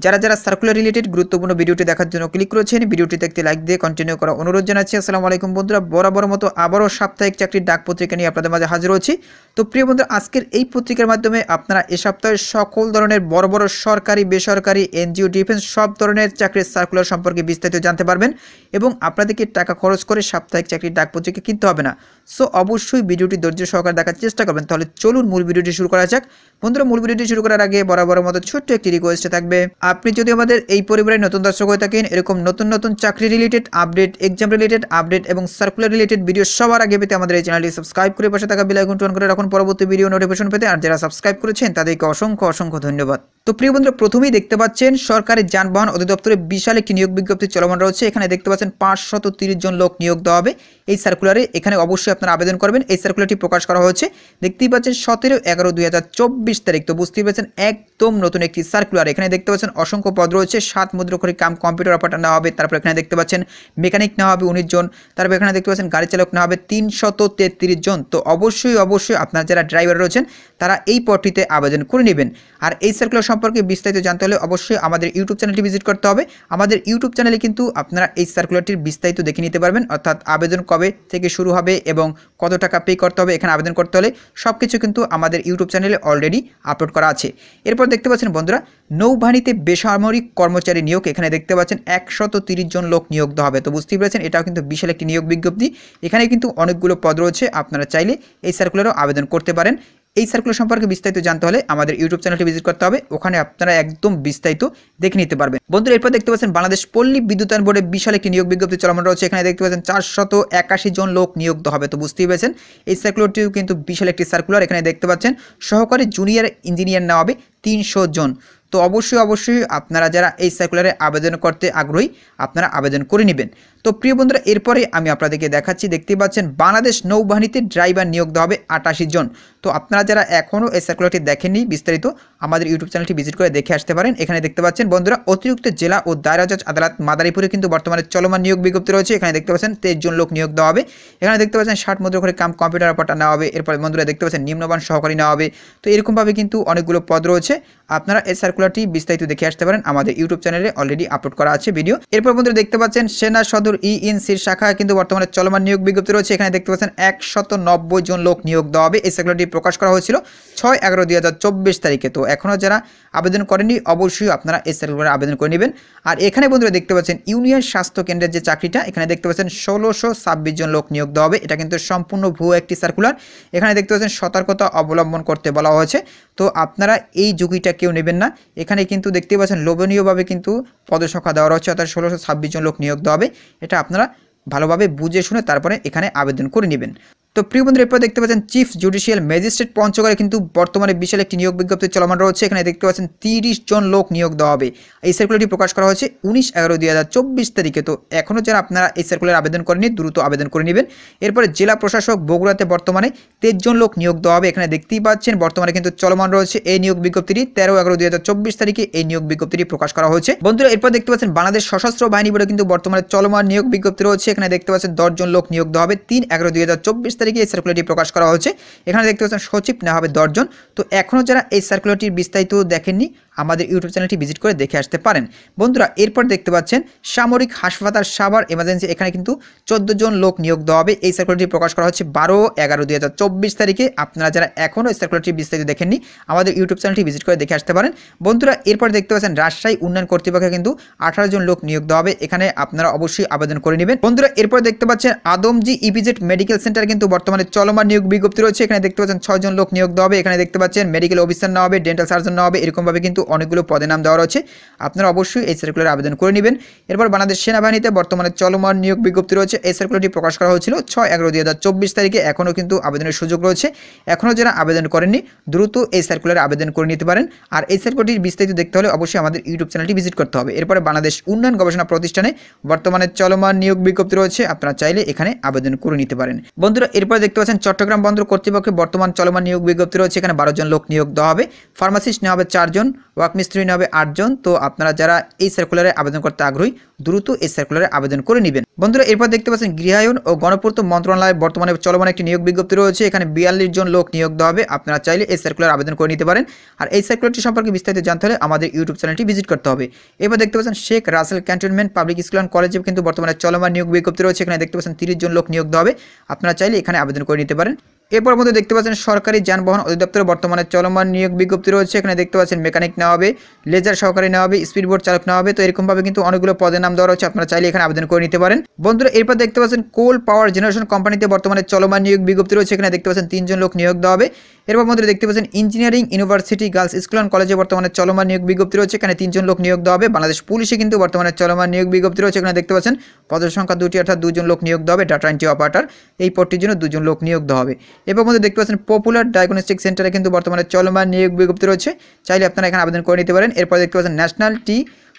যারা যারা circular related গুরুত্বপূর্ণ ভিডিওটি দেখার জন্য ক্লিক করেছেন, ভিডিওটিতে একটি লাইক দিয়ে কন্টিনিউ করা অনুরোধ জানাচ্ছি। আসসালামু আলাইকুম বন্ধুরা, বরাবর মতো আবারও সাপ্তাহিক চাকরির ডাক পত্রিকা নিয়ে আপনাদের মাঝে হাজির হচ্ছি। তো প্রিয় বন্ধুরা, আজকের এই পত্রিকার মাধ্যমে আপনারা এ সপ্তাহে সকল ধরনের বড় বড় সরকারি, বেসরকারি, এনজিও, ডিফেন্স সব ধরনের চাকরির সার্কুলার সম্পর্কে বিস্তারিত জানতে পারবেন এবং আপনাদেরকে টাকা খরচ করে সাপ্তাহিক চাকরির ডাক পত্রিকা কিনতে হবে না। সো অবশ্যই ভিডিওটি ধৈর্য সহকারে দেখার চেষ্টা করবেন। তাহলে চলুন মূল ভিডিওটি শুরু করা যাক। বন্ধুরা, মূল ভিডিওটি শুরু করার আগে বরাবর মতো ছোট্ট একটি রিকোয়েস্ট থাকবে, আপনি যদি আমাদের এই পরিবারের নতুন দর্শক হয়ে থাকেন, এরকম নতুন নতুন চাকরি related update, exam related update এবং সার্কুলার রিলেটেড ভিডিও সবার আগে পেতে আমাদের এই চ্যানেলটি সাবস্ক্রাইব করে পাশে থাকা বেল আইকনটি অন করে রাখুন পরবর্তী ভিডিও নোটিফিকেশন পেতে। আর যারা সাবস্ক্রাইব করেছেন তাদেরকে অসংখ্য অসংখ্য ধন্যবাদ। তো প্রিয় বন্ধুরা, প্রথমেই দেখতে পাচ্ছেন সরকারি যানবাহন অধিদপ্তরে বিশাল একটি নিয়োগ বিজ্ঞপ্তি চলমান রয়েছে। এখানে দেখতে পাচ্ছেন 530 জন লোক নিয়োগ দেওয়া হবে এই সার্কুলারে। এখানে অবশ্যই আপনারা আবেদন করবেন। এই সার্কুলারটি প্রকাশ করা হয়েছে, দেখতেই পাচ্ছেন 17/11/2024 তারিখ। তো বুঝতেই পারছেন একদম নতুন একটি সার্কুলার। এখানে দেখতে পাচ্ছেন অসংখ্য পদ রয়েছে। 7 মুদ্রাক্ষরিক কাম কম্পিউটার অপারেটর নেওয়া হবে। তারপর এখানে দেখতে পাচ্ছেন মেকানিক নেওয়া হবে 19 জন। তারপর এখানে দেখতে পাচ্ছেন গাড়ি চালক নেওয়া হবে 333 জন। তো অবশ্যই আপনারা যারা ড্রাইভার রয়েছেন তারা এই পদটিতে আবেদন করে নেবেন। আর এই সার্কুলার সম্পর্কে বিস্তারিত জানতে হলে অবশ্যই আমাদের ইউটিউব চ্যানেলটি ভিজিট করতে হবে। আমাদের ইউটিউব চ্যানেলে কিন্তু আপনারা এই সার্কুলারটির বিস্তারিত দেখে নিতে পারবেন, অর্থাৎ আবেদন কবে থেকে শুরু হবে এবং কত টাকা পে করতে হবে এখানে আবেদন করতে হলে সব কিছু কিন্তু আমাদের ইউটিউব চ্যানেলে অলরেডি আপলোড করা আছে। এরপর দেখতে পাচ্ছেন বন্ধুরা, নৌবাহিনীতে বেসামরিক কর্মচারী নিয়োগ। এখানে দেখতে পাচ্ছেন 130 জন লোক নিয়োগ দেওয়া হবে। তো বুঝতেই পেরেছেন এটাও কিন্তু বিশাল একটি নিয়োগ বিজ্ঞপ্তি। এখানে কিন্তু অনেকগুলো পদ রয়েছে, আপনারা চাইলে এই সার্কুলারও আবেদন করতে পারেন। এই সার্কুলার সম্পর্কে বিস্তারিত জানতে হলে আমাদের ইউটিউব চ্যানেলটি ভিজিট করতে হবে, ওখানে আপনারা একদম বিস্তারিত দেখে নিতে পারবেন। বন্ধুরা, এরপর দেখতে পাচ্ছেন বাংলাদেশ পল্লী বিদ্যুতায়ন বোর্ডে বিশাল একটি নিয়োগ বিজ্ঞপ্তি চলমান রয়েছে। এখানে দেখতে পাচ্ছেন 481 জন লোক নিয়োগ দেওয়া হবে। তো বুঝতেই পেরেছেন এই সার্কুলারটিও কিন্তু বিশাল একটি সার্কুলার। এখানে দেখতে পাচ্ছেন সহকারী জুনিয়র ইঞ্জিনিয়ার নেওয়া হবে 300 জন। তো অবশ্যই আপনারা যারা এই সার্কুলারে আবেদন করতে আগ্রহী আপনারা আবেদন করে নেবেন। তো প্রিয় বন্ধুরা, এরপরে আমি আপনাদেরকে দেখাচ্ছি, দেখতে পাচ্ছেন বাংলাদেশ নৌবাহিনীতে ড্রাইভার নিয়োগ দেওয়া হবে 88 জন। তো আপনারা যারা এখনও এই সার্কুলারটি দেখেননি বিস্তারিত আমাদের ইউটিউব চ্যানেলটি ভিজিট করে দেখে আসতে পারেন। এখানে দেখতে পাচ্ছেন বন্ধুরা, অতিরিক্ত জেলা ও দায়রা জজ আদালত মাদারীপুরে কিন্তু বর্তমানে চলমান নিয়োগ বিজ্ঞপ্তি রয়েছে। এখানে দেখতে পাচ্ছেন 23 জন লোক নিয়োগ দেওয়া হবে। এখানে দেখতে পাচ্ছেন 60 মুদ্রাক্ষরিক কাম কম্পিউটার অপারেটর নেওয়া হবে। এরপরে বন্ধুরা দেখতে পাচ্ছেন নিম্নমান সহকারী নেওয়া হবে। তো এরকমভাবে কিন্তু অনেকগুলো পদ রয়েছে, আপনারা এই সার্কুলারটি বিস্তারিত দেখে আসতে পারেন। আমাদের ইউটিউব চ্যানেলে অলরেডি আপলোড করা আছে ভিডিও। এরপর বন্ধুরা দেখতে পাচ্ছেন সেনা সদর ইএনসির শাখায় কিন্তু বর্তমানে চলমান নিয়োগ বিজ্ঞপ্তি রয়েছে। এখানে দেখতে পাচ্ছেন 190 জন লোক নিয়োগ দেওয়া হবে। এই সার্কুলারটি প্রকাশ করা হয়েছিল 6/11/2024 তারিখে। তো এখনও যারা আবেদন করেননি অবশ্যই আপনারা এই সার্কুলারে আবেদন করে নেবেন। আর এখানে বন্ধুরা দেখতে পাচ্ছেন ইউনিয়ন স্বাস্থ্য কেন্দ্রের যে চাকরিটা, এখানে দেখতে পাচ্ছেন 1626 জন লোক নিয়োগ দেওয়া হবে। এটা কিন্তু সম্পূর্ণ ভুয়ো একটি সার্কুলার। এখানে দেখতে পাচ্ছেন সতর্কতা অবলম্বন করতে বলা হয়েছে। তো আপনারা এই ঝুঁকিটা কেউ নেবেন না। এখানে কিন্তু দেখতে পাচ্ছেন লোভনীয়ভাবে কিন্তু পদসংখ্যা দেওয়া রয়েছে, অর্থাৎ 1626 জন লোক নিয়োগ দেওয়া হবে। এটা আপনারা ভালোভাবে বুঝে শুনে তারপরে এখানে আবেদন করে নেবেন। তো প্রিয় বন্ধুরা, এরপর দেখতে পাচ্ছেন চিফ জুডিশিয়াল ম্যাজিস্ট্রেট পঞ্চগড়ে কিন্তু বর্তমানে বিশাল একটি নিয়োগ বিজ্ঞপ্তি চলমান রয়েছে। এখানে দেখতে পাচ্ছেন 30 জন লোক নিয়োগ দেওয়া হবে। এই সার্কুলারটি প্রকাশ করা হয়েছে 19/11/2024 তারিখে। তো এখনও যারা আপনারা এই সার্কুলার আবেদন করেনি দ্রুত আবেদন করে নেবেন। এরপরে জেলা প্রশাসক বগুড়াতে বর্তমানে 23 জন লোক নিয়োগ দেওয়া হবে। এখানে দেখতেই পাচ্ছেন বর্তমানে কিন্তু চলমান রয়েছে এই নিয়োগ বিজ্ঞপ্তিটি। 13/11/2024 তারিখে এই নিয়োগ বিজ্ঞপ্তিটি প্রকাশ করা হয়েছে। বন্ধুরা, এরপর দেখতে পাচ্ছেন বাংলাদেশ সশস্ত্র বাহিনী বোর্ডে কিন্তু বর্তমানে চলমান নিয়োগ বিজ্ঞপ্তি রয়েছে। এখানে দেখতে পাচ্ছেন 10 জন লোক নিয়োগ দেওয়া হবে। 3/11/2024 তারিখে এই সার্কুলারটি প্রকাশ করা হয়েছে। এখানে দেখতে পাচ্ছেন সচিব নেওয়া হবে 10 জন। তো এখনও যারা এই সার্কুলারটির বিস্তারিত দেখেননি আমাদের ইউটিউব চ্যানেলটি ভিজিট করে দেখে আসতে পারেন। বন্ধুরা, এরপর দেখতে পাচ্ছেন সামরিক হাসপাতাল সাভার এমার্জেন্সি, এখানে কিন্তু 14 জন লোক নিয়োগ দেওয়া হবে। এই সার্কুলারটি প্রকাশ করা হচ্ছে 12/11/2024 তারিখে। আপনারা যারা এখনও এই সার্কুলারটি বিস্তারিত দেখেননি আমাদের ইউটিউব চ্যানেলটি ভিজিট করে দেখে আসতে পারেন। বন্ধুরা, এরপর দেখতে পাচ্ছেন রাজশাহী উন্নয়ন কর্তৃপক্ষে কিন্তু 18 জন লোক নিয়োগ দেওয়া হবে। এখানে আপনারা অবশ্যই আবেদন করে নেবেন। বন্ধুরা, এরপর দেখতে পাচ্ছেন আদমজি ইপিজেড মেডিকেল সেন্টার কিন্তু বর্তমানে চলমান নিয়োগ বিজ্ঞপ্তি রয়েছে। এখানে দেখতে পাচ্ছেন 6 জন লোক নিয়োগ দেওয়া হবে। এখানে দেখতে পাচ্ছেন মেডিকেল অফিসার নেওয়া হবে, ডেন্টাল সার্জন নেওয়া হবে। এরকমভাবে কিন্তু অনেকগুলো পদের নাম দেওয়া রয়েছে, আপনারা অবশ্যই এই সার্কুলারে আবেদন করে নেবেন। এরপর বাংলাদেশ সেনাবাহিনীতে বর্তমানে চলমান নিয়োগ বিজ্ঞপ্তি রয়েছে। এই সার্কুলারটি প্রকাশ করা হয়েছিল 6/11/2024 তারিখে। এখনও কিন্তু আবেদনের সুযোগ রয়েছে। এখনও যারা আবেদন করেননি দ্রুত এই সার্কুলারে আবেদন করে নিতে পারেন। আর এই সার্কুলারটির বিস্তারিত দেখতে হলে অবশ্যই আমাদের ইউটিউব চ্যানেলটি ভিজিট করতে হবে। এরপরে বাংলাদেশ উন্নয়ন গবেষণা প্রতিষ্ঠানে বর্তমানে চলমান নিয়োগ বিজ্ঞপ্তি রয়েছে, আপনারা চাইলে এখানে আবেদন করে নিতে পারেন। বন্ধুরা, এরপরে দেখতে পাচ্ছেন চট্টগ্রাম বন্দর কর্তৃপক্ষে বর্তমান চলমান নিয়োগ বিজ্ঞপ্তি রয়েছে। এখানে 12 জন লোক নিয়োগ দেওয়া হবে। ফার্মাসিস্ট নেওয়া হবে 4 জন। ওয়ার্ক মিস্ত্রি নিয়োগ হবে 8 জন। তো আপনারা যারা এই সার্কুলারে আবেদন করতে আগ্রহী দ্রুত এই সার্কুলারে আবেদন করে নেবেন। বন্ধুরা এরপর দেখতে পাচ্ছেন গৃহায়ন ও গণপূর্ত মন্ত্রণালয়ে বর্তমানে চলমান একটি নিয়োগ বিজ্ঞপ্তি রয়েছে। এখানে 42 জন লোক নিয়োগ দেওয়া হবে। আপনারা চাইলে এই সার্কুলার আবেদন করে নিতে পারেন। আর এই সার্কুলারটি সম্পর্কে বিস্তারিত জানতে হলে আমাদের ইউটিউব চ্যানেলটি ভিজিট করতে হবে। এবার দেখতে পাচ্ছেন Sheikh Russel cantonment public school and কলেজে কিন্তু বর্তমানে চলমান নিয়োগ বিজ্ঞপ্তি রয়েছে। এখানে দেখতে পাচ্ছেন 30 জন লোক নিয়োগ দেওয়া হবে। আপনারা চাইলে এখানে আবেদন করে নিতে পারেন। এরপর মধ্যে দেখতে পাচ্ছেন সরকারি যানবাহন অধিদপ্তরে বর্তমানে চলমান নিয়োগ বিজ্ঞপ্তি রয়েছে। এখানে দেখতে পাচ্ছেন মেকানিক নেওয়া হবে, লেজার সহকারী নেওয়া হবে, স্পিডবোট চালক নেওয়া হবে। তো এরকমভাবে কিন্তু অনেকগুলো পদের নাম দেওয়া রয়েছে। আপনারা চাইলে এখানে আবেদন করে নিতে পারেন। বন্ধুরা এরপর দেখতে পাচ্ছেন কোল পাওয়ার জেনারেশন কোম্পানিতে বর্তমানে চলমান নিয়োগ বিজ্ঞপ্তি রয়েছে। এখানে দেখতে পাচ্ছেন 3 জন লোক নিয়োগ দেওয়া হবে। এরপর মধ্যে দেখতে পাচ্ছেন engineering university girls school and কলেজে বর্তমানে চলমান নিয়োগ বিজ্ঞপ্তি রয়েছে। এখানে 3 জন লোক নিয়োগ দেওয়া হবে। বাংলাদেশ পুলিশে কিন্তু বর্তমানে চলমান নিয়োগ বিজ্ঞপ্তি রয়েছে। এখানে দেখতে পাচ্ছেন পদের সংখ্যা 2টি, অর্থাৎ 2 জন লোক নিয়োগ দেওয়া হবে। ডাটা এন্ট্রি অপারেটর এই পদটির জন্য 2 জন লোক নিয়োগ দেওয়া হবে। এরপর মধ্যে দেখতে পাচ্ছেন পপুলার ডায়াগনস্টিক সেন্টারে কিন্তু বর্তমানে চলমান নিয়োগ বিজ্ঞপ্তি রয়েছে। চাইলে আপনারা এখানে আবেদন করে নিতে পারেন। এরপর দেখতে পাচ্ছেন ন্যাশনাল টি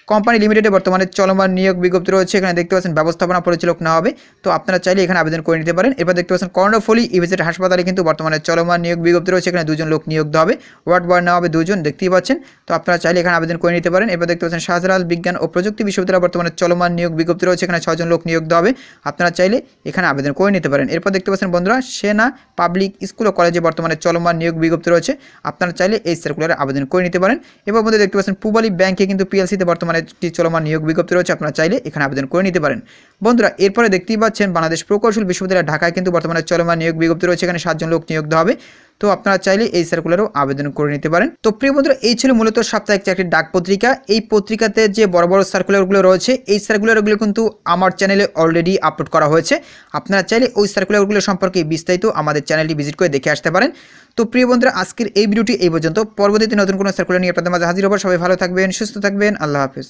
কোম্পানি লিমিটেডে বর্তমানে চলমান নিয়োগ বিজ্ঞপ্তি রয়েছে। এখানে দেখতে পাচ্ছেন ব্যবস্থাপনা পরিচালক নেওয়া হবে। তো আপনারা চাইলে এখানে আবেদন করে নিতে পারেন। এরপর দেখতে পাচ্ছেন কর্ণফুলী ইভিজেড হাসপাতালে কিন্তু বর্তমানে চলমান নিয়োগ বিজ্ঞপ্তি রয়েছে। এখানে 2 জন লোক নিয়োগ দেওয়া হবে। ওয়ার্ড বয় নেওয়া হবে 2 জন, দেখতেই পাচ্ছেন। তো আপনারা চাইলে এখানে আবেদন করে নিতে পারেন। এরপর দেখতে পাচ্ছেন শাহজালাল বিজ্ঞান ও প্রযুক্তি বিশ্ববিদ্যালয়ে বর্তমানে চলমান নিয়োগ বিজ্ঞপ্তি রয়েছে। এখানে 6 জন লোক নিয়োগ দেওয়া হবে। আপনারা চাইলে এখানে আবেদন করে নিতে পারেন। এরপর দেখতে পাচ্ছেন বন্ধুরা সেনা পাবলিক স্কুল ও কলেজে বর্তমানে চলমান নিয়োগ বিজ্ঞপ্তি রয়েছে। আপনারা চাইলে এই সার্কুলারে আবেদন করে নিতে পারেন। এরপর মধ্যে দেখতে পাচ্ছেন পূবালী ব্যাংকে কিন্তু পিএলসিতে বর্তমানে একটি চলমান নিয়োগ বিজ্ঞপ্তি রয়েছে। আপনারা চাইলে এখানে আবেদন করে নিতে পারেন। বন্ধুরা এরপরে দেখতেই পাচ্ছেন বাংলাদেশ প্রকৌশল বিশ্ববিদ্যালয় ঢাকায় কিন্তু বর্তমানে চলমান নিয়োগ বিজ্ঞপ্তি রয়েছে। এখানে 7 জন লোক নিয়োগ দেওয়া হবে। তো আপনারা চাইলে এই সার্কুলারেও আবেদন করে নিতে পারেন। তো প্রিয় বন্ধুরা এই ছিল মূলত সাপ্তাহিক চাকরির ডাক পত্রিকা। এই পত্রিকাতে যে বড় বড় সার্কুলারগুলো রয়েছে এই সার্কুলারগুলো কিন্তু আমার চ্যানেলে অলরেডি আপলোড করা হয়েছে। আপনারা চাইলে ওই সার্কুলারগুলো সম্পর্কে বিস্তারিত আমাদের চ্যানেলটি ভিজিট করে দেখে আসতে পারেন। তো প্রিয় বন্ধুরা আজকের এই ভিডিওটি এই পর্যন্ত। পরবর্তীতে নতুন কোনো সার্কুলার নিয়ে আপনাদের মাঝে হাজির হব। সবাই ভালো থাকবেন, সুস্থ থাকবেন। আল্লাহ হাফেজ।